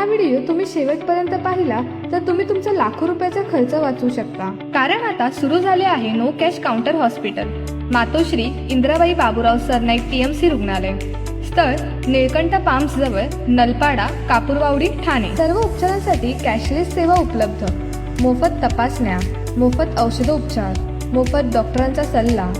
हा व्हिडिओ तुम्ही शेवटपर्यंत पाहिला तर तुम्ही तुमचा लाखो रुपयाचा खर्च वाचवू शकता। कारण आता सुरू झाले आहे नो कॅश काउंटर हॉस्पिटल, मातोश्री इंद्राबाई बाबूराव सरनाईक TMC रुग्णालय, स्थळ निळकंठ पाम्स जवळ, नलपाडा, कापूरवावडी, ठाणे। सर्व उपचारांसाठी कॅशलेस सेवा उपलब्ध। मोफत तपासण्या, मोफत औषधोपचार, मोफत डॉक्टरांचा सल्ला,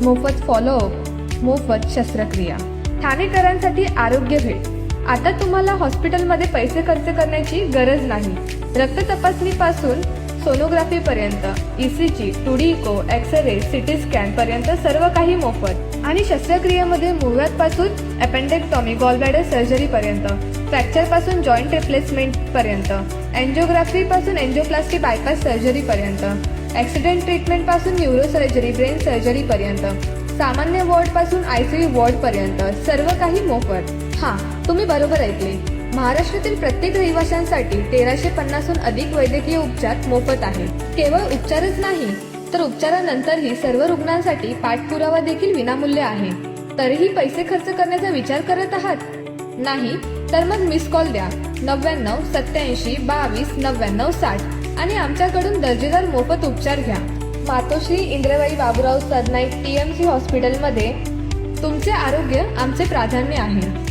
मोफत फॉलोअप, मोफत शस्त्रक्रिया। ठाणेकरांसाठी आरोग्य भेट। आता तुम्हाला हॉस्पिटलमध्ये पैसे खर्च करण्याची गरज नाही। रक्त तपासणीपासून सोनोग्राफी पर्यंत, ECG, 2D echo, x-ray, CT scan पर्यंत सर्व काही मोफत। आणि शस्त्रक्रियेमध्ये मुळव्याधपासून अपेंडेक्टॉमी, गॉलब्लॅडर सर्जरी पर्यंत, फ्रॅक्चर पासून जॉईंट रिप्लेसमेंट पर्यंत, एंजिओग्राफी पासून एंजिओप्लास्टी बायपास सर्जरी पर्यंत, ऍक्सिडेंट ट्रीटमेंट पासून न्यूरो सर्जरी, ब्रेन सर्जरी पर्यंत, सामान्य वॉर्ड पासून ICU वॉर्ड पर्यंत सर्व काही मोफत। हा, तुम्ही बरोबर ऐकले। महाराष्ट्रातील प्रत्येक रहिवाशांसाठी 1350हून अधिक वैद्यकीय उपचार मोफत आहे। केवळ उपचारच नाही तर उपचारानंतरही सर्व रुग्णांसाठी पाठपुरावा देखील विनामूल्य आहे। तरीही पैसे खर्च करण्याचा विचार करत आहात? नाही तर मग मिस कॉल द्या 99 87 22 99 60 आणि आमच्याकडून दर्जेदार मोफत उपचार घ्या। मातोश्री इंद्राबाई बाबूराव सरनाईक TMC हॉस्पिटलमध्ये तुमचे आरोग्य आमचे प्राधान्य आहे।